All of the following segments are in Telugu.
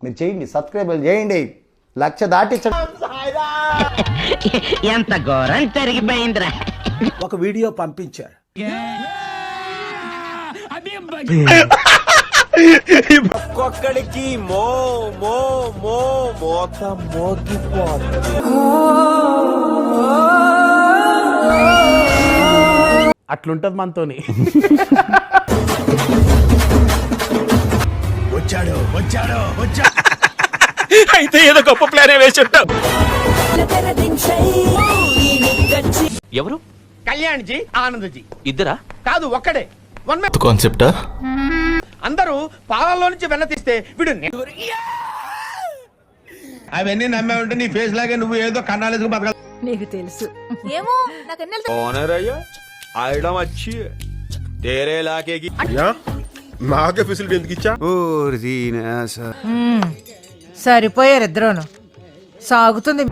మీరు చేయండి, సబ్స్క్రైబ్ చేయండి, లక్ష దాటించండి. ఎంత ఘోరం జరిగిపోయిందిరా. ఒక వీడియో పంపించారు. ఒక్కొక్కడికి మో మో మో మోత మోగిపోతుంది. అట్లుంటది మనతోని. వచ్చాడు వచ్చాడు వచ్చాడు. అయితే ఏదో గొప్ప ప్లాన్ వేసి ఉంటావు. ఎవరు? కళ్యాణ్ జీ, ఆనంద్ జీ. ఇద్దరా? కాదు, ఒక్కడే. వన్ మ్యాన్ కాన్సెప్టా? అందరూ పాలల్లో నుంచి వెన్న తీస్తే వీడు అవన్నీ నమ్మే ఉంటే నీ ఫేస్ లాగే నువ్వు ఏదో కన్నాలేసుకు బతకాలి. నీకు తెలుసు ఏమో నాకు ఓనర్ అయ్యా ఐడమ్ వచ్చి తేరే లాకేకి నాకే ఫెసిలిటీ ఎందుకు ఇచ్చా? సరిపోయారు ఇద్దరును. సాగుతుంది.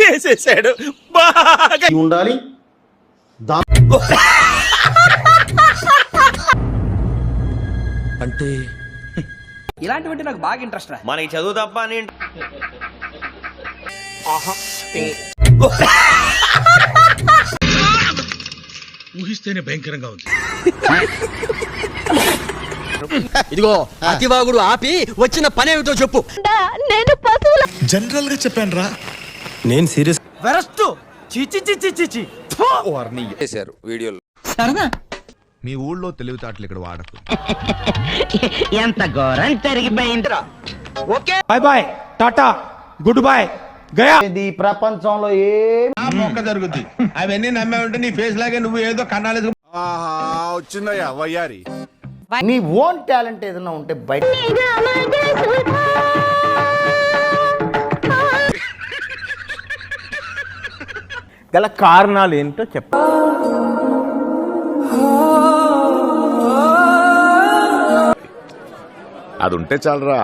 వేసేసాడు బాగా ఉండాలి. అంటే ఇలాంటివంటే నాకు బాగా ఇంట్రెస్ట్ రా. మనకి చదువు తప్ప అని ఊహిస్తేనే భయంకరంగా ఉంది. ఇదిగో అతివాగుడు ఆపి వచ్చిన పని ఏమిటో చెప్పు. నేను పశువుల జనరల్ గా చెప్పాను రా. నేను సీరియస్ వెరస్తు చిచి చిచి చిచి చేశారు వీడియోలో. మీ ఊళ్ళో తెలివితేటలు ఇక్కడ వాడకు. ఎంత ఘోరం జరిగిపోయిందిరా. Bye bye, tata, goodbye, గయా. ఇది ప్రపంచంలో ఆ మొక్క జరుగుద్ది. అవన్నీ నమ్మే ఉంటే నీ ఫేస్ లాగే నువ్వు ఏదో కన్నాలేసుకు. వచ్చిందయ్యా వయ్యారి. నీ ఓన్ టాలెంట్ ఏదైనా ఉంటే బయట గల కారణాలు ఏంటో చెప్ప. అది ఉంటే చాలరా.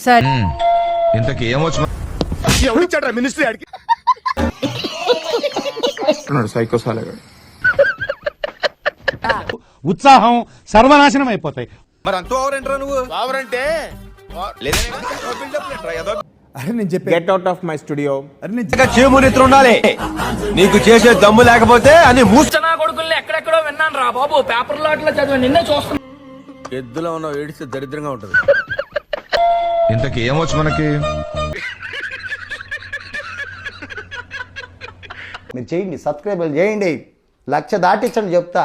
సరే ఇంతకి ఏమొచ్చు? ఎవరిచ్చాడ్రా మినిస్ట్రీ ఆడికి? సైకో సాలగా. ఉత్సాహం సర్వనాశనం అయిపోతాయి. మరి అంత ఓవరంటరా నువ్వు? ఓవరంటే get out of my studio. చేమునిత్ర ఉండాలి. నీకు చేసే దమ్ము లేకపోతే అని నా కొడుకుల్ని ఎక్కడెక్కడో విన్నాను రా బాబు. పేపర్ లో అట్లా చదివా, నిన్నే చూస్తున్నా. ఎద్దులో ఉన్న ఏడిస్తే దరిద్రంగా ఉంటది. ఇంతకి ఏమొచ్చు మనకి? మీరు చేయండి, సబ్స్క్రైబ్ చేయండి, లక్ష దాటించండి చెప్తా.